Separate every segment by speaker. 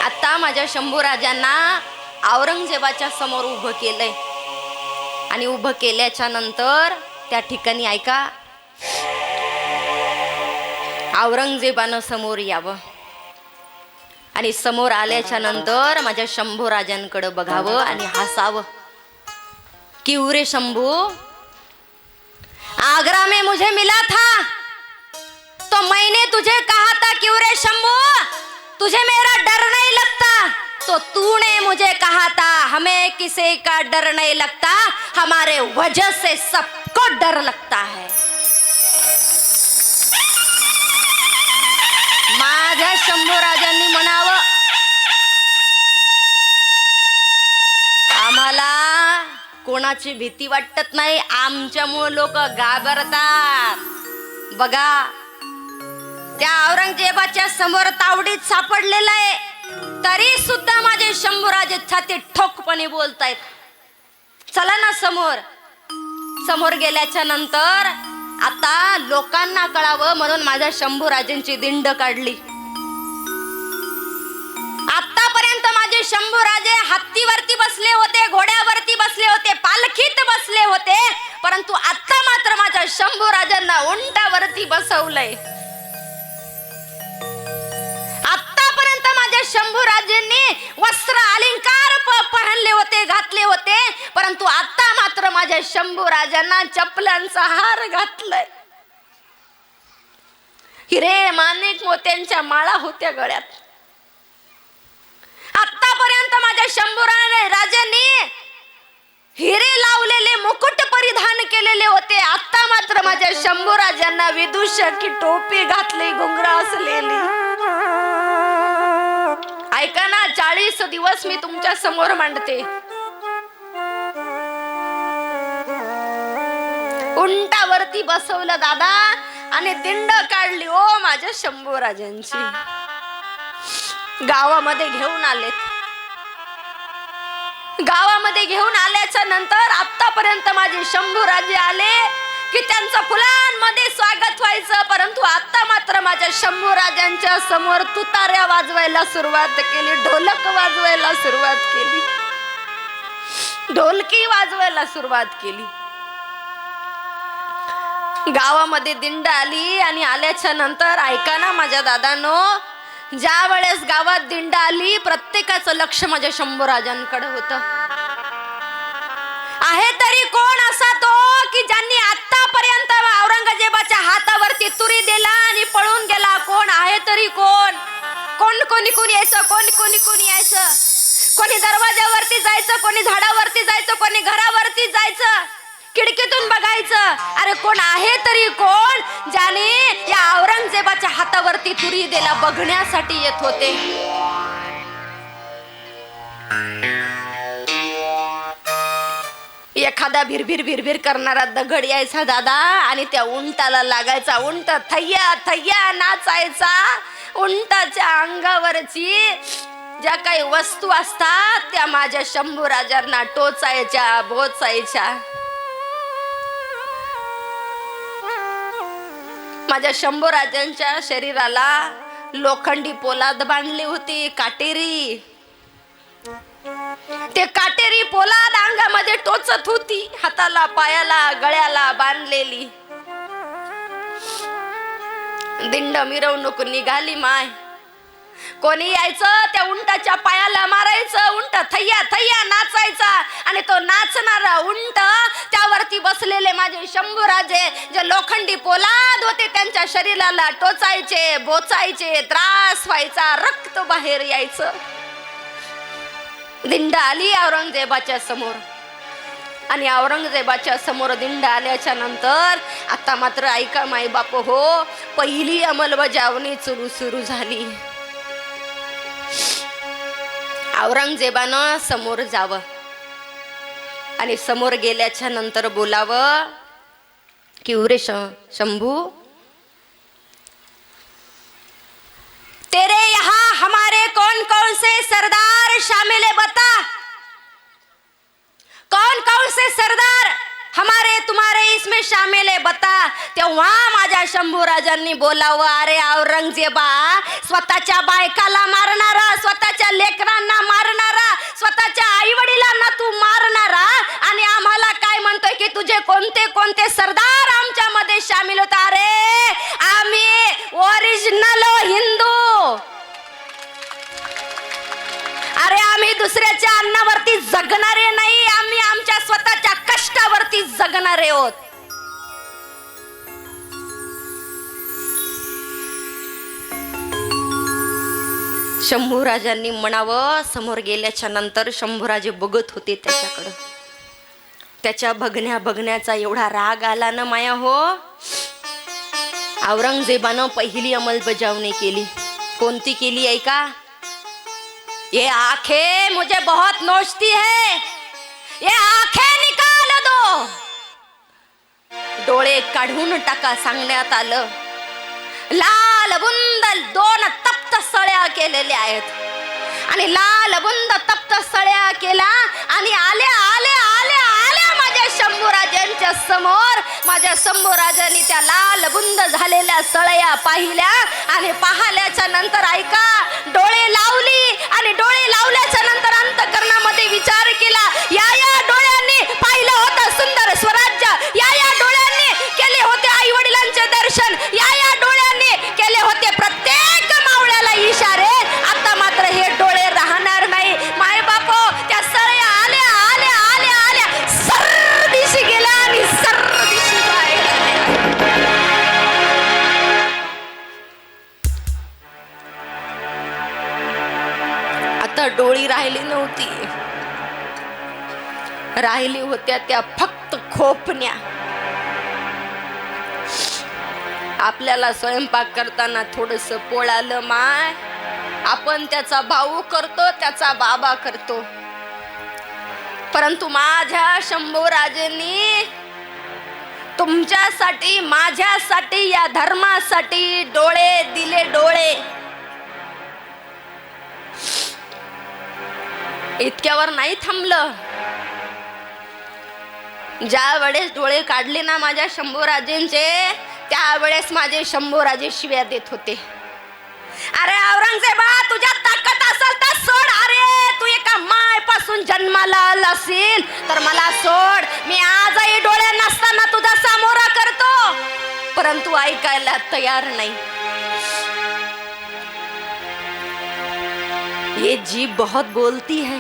Speaker 1: आता माझ्या शंभू राजांना औरंगजेबाच्या समोर उभं केलंय आणि उभं केल्याच्या नंतर त्या ठिकाणी ऐका, औरंगजेबानं समोर यावं आणि समोर आल्याच्या नंतर माझ्या शंभू राजांकडे बघावं आणि हसावं कि उरे शंभू, आगरा में मुझे मिला था तो मैंने तुझे कहा था कि उरे शंभू तुझे मेरा डर नहीं लगता, तो तूने मुझे कहा था हमें किसी का डर नहीं लगता, हमारे वजह से सबको डर लगता है। माझ्या शंभू राजांनी म्हणावं, आम्हाला कोणाची भीती वाटत नाही, आमच्यामुळे लोक घाबरतात। बघा, त्या औरंगजेबाच्या समोर तावडीत सापडलेला आहे, तरी सुद्धा माझे शंभूराजे छाती ठोकपणे बोलतायत। चला ना समोर। समोर गेल्याच्या नंतर आता लोकांना कळावं म्हणून माझ्या शंभूराजेंची दिंड काढली। आतापर्यंत माझे शंभूराजे हत्तीवरती बसले होते, घोड्यावरती बसले होते, पालखीत बसले होते, परंतु आता मात्र माझ्या शंभूराजांना उंटावरती बसवलंय। आतापर्यंत माझ्या शंभूराजेंनी वस्त्र अलंकार पहनले होते, घातले होते, परंतु आता मात्र माझ्या शंभूराजांना चपलांचा हार घातलाय। हिरे माणिक मोत्यांच्या माळा होत्या गळ्यात। आतापर्यंत माझ्या शंभूराजांनी हिरे लावलेले मुकुट परिधान केलेले होते, आता मात्र माझ्या शंभूराजांना विदूषकी टोपी घातली, घुंगरा असलेली। ऐका ना, 40 दिवस मी तुमच्या समोर मांडते। उंटावरती बसवलं दादा आणि दिंड काढली ओ माझ्या शंभूराजांची। गावामध्ये घेऊन आलेत। गावामध्ये घेऊन आल्याच्या नंतर आतापर्यंत माझे शंभूराजे आले की त्यांचं फुलांमध्ये स्वागत व्हायचं, परंतु आता मात्र माझ्या शंभूराजांच्या समोर तुताऱ्या वाजवायला सुरुवात केली, ढोलक वाजवायला सुरुवात केली, ढोलकी वाजवायला सुरुवात केली। गावामध्ये दिंड आली आणि आल्याच्या नंतर ऐका ना माझ्या दादांनो, ज्या वेळेस गावात दिंड आली प्रत्येकाचं लक्ष माझ्या शंभूराजांकडे होतं। आहे तरी कोण असा तो की ज्यांनी आतापर्यंत औरंगजेबाच्या हातावरती तुरी दिला आणि पळून गेला? कोण आहे तरी कोण? कोणी यायचं, कोणी यायचं, कोणी दरवाजावरती जायचं, कोणी झाडावरती जायचं, कोणी घरावरती जायचं, खिडकीतून बघायचं। अरे कोण आहे तरी कोण ज्याने या औरंगजेबाच्या हातावरती तुरी दिला बघण्यासाठी येत होते? एखादा भिरभिर करणारा दगड यायचा दादा आणि त्या उंटाला लागायचा, उंट थैया थैया नाचायचा। उंटाच्या अंगावरची ज्या काही वस्तू असतात त्या माझ्या शंभूराजांना टोचायच्या, बोचायच्या। माझ्या शंभूराजांच्या शरीराला लोखंडी पोलाद बांधली होती, काटेरी। ते काटेरी पोलाद अंगामध्ये टोचत होती, हाताला, पायाला, गळ्याला बांधलेली। दिंड मिरवणूक निघाली माय। कोणी यायचं त्या उंटाच्या पायाला मारायचं, उंट थैया थैया नाचायचा आणि तो नाचणारा उंट त्यावरती बसलेले माझे शंभूराजे जे लोखंडी पोलाद होते त्यांच्या शरीराला टोचायचे, बोचायचे, त्रास व्हायचा, रक्त बाहेर यायचं। दिंड आली औरंगजेबाच्या समोर आणि औरंगजेबाच्या समोर दिंड आल्याच्या नंतर आता मात्र ऐका माई बाप हो, पहिली अंमलबजावणी सुरू झाली। औरंगजेबानं समोर जावं आणि समोर गेल्याच्या नंतर बोलावं की उरे शंभू, तेरे यहाँ हमारे कौन कौन से सरदार शामिल है बता, कौन कौन से सरदार हमारे तुम्हारे इसमें शामिल है बता। तेव्हा माझ्या शंभूराजांनी बोलावं, अरे औरंगजेबा, स्वतःच्या बायकाला मारणारा, स्वतःच्या आम्ही दुसऱ्याच्या अन्नावरती जगणारे नाही, आम्ही आमच्या स्वतःच्या कष्टावरती जगणारे आहोत. शंभूराजांनी म्हणावं. समोर गेल्याच्या नंतर शंभूराजे बघत होते त्याच्याकडं. त्याच्या बघण्याचा एवढा राग आला ना माया हो. औरंगजेबानं पहिली अंमलबजावणी केली. कोणती केली ऐका. ये आंखें मुझे बहुत नोचती है, ये आंखें निकाल दो. डोळे काढून टाका सांगण्यात आलं. लाल बुंद 2 तप्त सळ्या केलेल्या आहेत आणि लाल बुंद तप्त सळ्या केला आणि आल्या आल्या आल्या आल्या माझ्या शंभूराजांच्या समोर. माझ्या शंभूराजांनी त्या लाल बुंद झालेल्या सळया पाहिल्या आणि पाहिल्याच्या नंतर ऐका डोळे लावली आणि डोळे लावल्याच्या नंतर अंतःकरणामध्ये विचार केला. या डोळ्यांनी पाहिलं होतं सुंदर स्वराज्य, या डोळ्यांनी केले होते आई वडिलांचे दर्शन, या डोळ्यांनी केले होते प्रत्येक मावळ्याला इशारे. आता मात्र हे डोळे राहणार नाही. माय बापो त्या सळया आल्या आल्या आल्या आल्या सर्व दिशी गेल्या आणि सर्व दिशी बाहेर आल्या. आता डोळी राहिली नव्हती, राहिली होत्या त्या फक्त खोपण्या. आपल्याला स्वयंपाक करताना थोडस पोळालं माय, आपण त्याचा भाऊ करतो, त्याचा बाबा करतो. परंतु माझ्या शंभूराजेंनी तुमच्यासाठी माझ्यासाठी या धर्मासाठी डोळे दिले. डोळे इतक्यावर नाही थांबलं. ज्या वेळेस डोळे काढले ना माझ्या शंभूराजेंचे, त्यावेळेस माझे शंभूराजे शिव्या देत होते. अरे औरंगजेबा तुझ्यात ताकद असेल तर सोड. अरे तू एका मायपासून जन्माला आला असेल तर मला सोड. मी आजही डोळे नसताना तुझा सामोरा करतो. परंतु ऐकायला तयार नाही. ये जीभ बहुत बोलती है,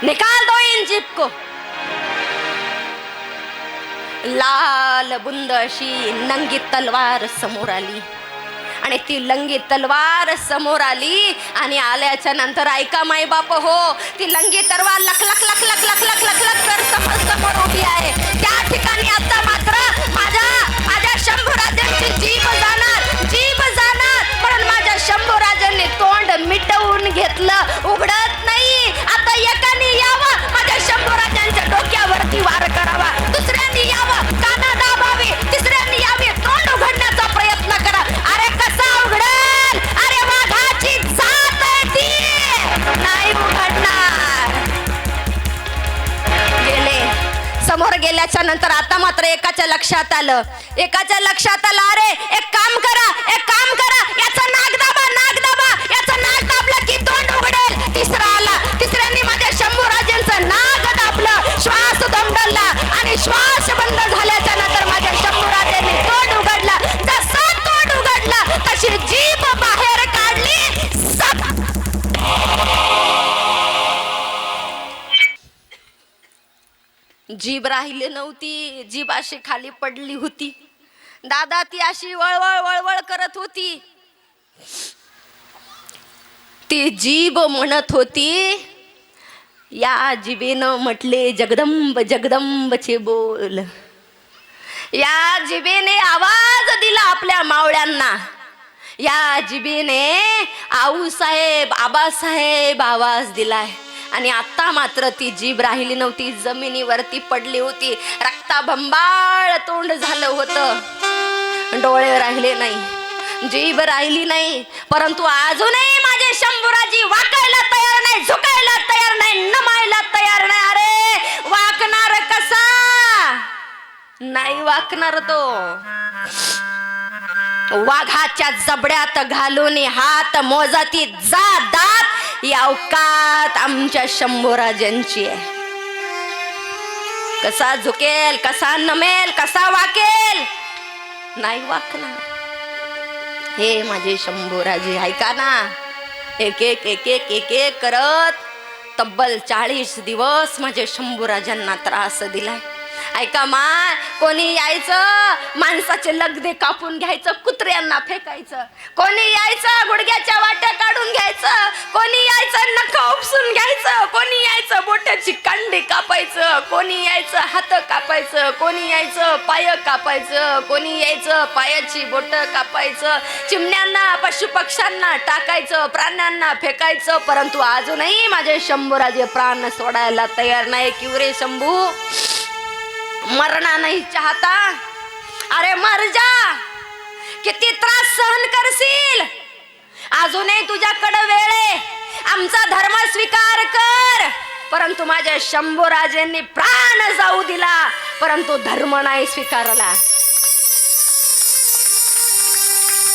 Speaker 1: निकाल दो इन जीभ को. लाल बुंद अशी नंगी तलवार समोर आली आणि ती लंगी तलवार समोर आली आणि आल्याच्या नंतर ऐका माय बाप हो, ती लंगी तलवार लख लख लख लख लख लख लख लख कर समोर उभी आहे. त्या ठिकाणी आता मात्र माझ्या शंभूराजांची जीभ जाणार म्हणून माझ्या शंभूराजांनी तोंड मिटवून घेतलं. उघडत नाही. आता एकाने यावं माझ्या शंभूराजांच्या डोक्यावरती वार करावा, दुसऱ्यांनी यावं काना दाबावी, तिसऱ्यांनी यावे तोंड उघडण्याचा प्रयत्न करा. अरे कसा उघडेल. अरे वाघाची जात आहे ती, नाही उघडणार. गेले. समोर गेल्याच्या नंतर आता मात्र एकाच्या लक्षात आलं. अरे एक काम करा याचा नाक दाबा याचा नाक दाबला की तोंड उघडेल. तिसरा आला. तिसऱ्यांनी माझ्या शंभूराजांचं नाक दाबलं, श्वास दमडला आणि श्वास बंद झाल्याच्या नंतर माझ्या शंभूराजांनी तोंड उघडला. जसा तोंड उघडला तशी जीभ बाहेर काढली. जीभ राहिली नव्हती. जीभ अशी खाली पडली होती. दादा ती अशी वळवळ वळवळ करत होती. ती जीभ म्हणत होती. या जिभेनं म्हटले जगदंब जगदंबचे बोल. या जिभेने आवाज दिला आपल्या मावळ्यांना. या जिभेने आऊसाहेब आबासाहेब आवाज दिलाय. आणि आता मात्र ती जीभ राहिली नव्हती, जमिनीवरती पडली होती. रक्ताबंबाळ तोंड झालं होतं. डोळे राहिले नाही, जीभ राहिली नाही. परंतु अजूनही माझे शंभूराजी वाकायला तयार नाही, झुकायला तयार नाही, नमायला तयार नाही. अरे वाकणार कसा. नाही वाकणार तो. वाघाच्या जबड्यात घालून हात मोजाती जा दात ही अवकात आमच्या शंभूराजांची आहे. कसा झुकेल, कसा नमेल, कसा वाकेल. नाही वाकणार. हे माझे शंभूराजे ऐका ना. एक एक एक एक एक एक करत तब्बल 40 दिवस माझ्या शंभूराजांना त्रास दिलाय. ऐका मा, कोणी यायचं माणसाचे लगदे कापून घ्यायचं, कुत्र्यांना फेकायचं, कोणी यायचं गुडघ्याच्या वाट्या काढून घ्यायचं, कोणी यायचं नख उपसून घ्यायचं, कोणी यायचं बोटाची कांडी कापायचं, कोणी यायचं हात कापायचं, कोणी यायचं पाय कापायचं, कोणी यायचं पायाची बोट कापायचं, चिमण्यांना पशुपक्ष्यांना टाकायचं, प्राण्यांना फेकायचं. परंतु अजूनही माझे शंभूराजे प्राण सोडायला तयार नाही. किवरे शंभू, मरना नाही चाहता? अरे मर जा, किती त्रास सहन करशील? अजूनही तुझ्याकडे वेळ आहे. आमचा धर्म स्वीकार कर. परंतु माझ्या शंभूराजेंनी प्राण जाऊ दिला, परंतु धर्म नाही स्वीकारला.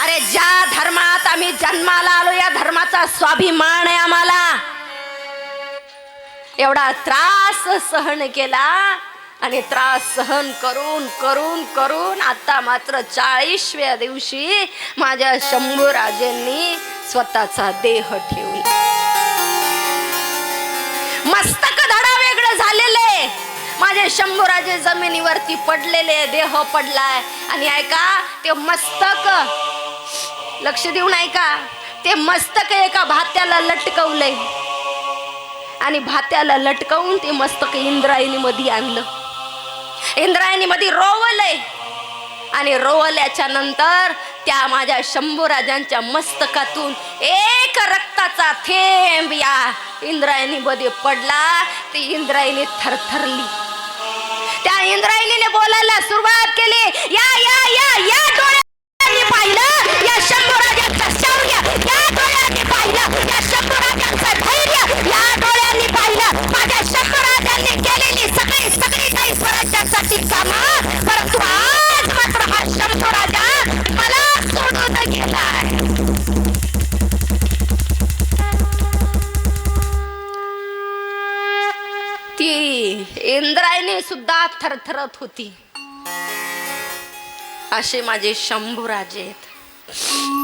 Speaker 1: अरे ज्या धर्मात आम्ही जन्माला आलो, या धर्माचा स्वाभिमान आहे आम्हाला. एवढा त्रास सहन केला आणि त्रास सहन करून करून करून आता मात्र 40व्या दिवशी माझ्या शंभूराजेंनी स्वतःचा देह ठेवला. मस्तक धडा वेगळं झालेले, माझे शंभूराजे जमिनीवरती पडलेले, देह पडलाय. आणि ऐका, ते मस्तक लक्ष देऊन ऐका, ते मस्तक एका भात्याला लटकवलंय आणि भात्याला लटकवून ते मस्तक इंद्रायणी मध्ये आणलं. इंद्रायणी मध्ये रोवलंय आणि रोवल्याच्या नंतर त्या माझ्या शंभूराजांच्या मस्तकातून एक रक्ताचा थेंब या इंद्रायणी मध्ये पडला. ती इंद्रायणी थरथरली. त्या इंद्रायणीने बोलायला सुरुवात केली, या या या या डोळ्यांनी पाहिलं या शंभूराजांचं शौर्य, या डोळ्यांनी पाहिलं या शंभूराजांचं धैर्य, या डोळ्यांनी पाहिलं माझ्या शंभूराजांनी केलेली सगळी सगळी काही स्वराज्यासाठी कामं. परंतु आज मात्र हा शंभूराजा मला सोडून गेलाय. ती इंद्रायणी सुद्धा थरथरत होती. असे माझे शंभूराजे आहेत.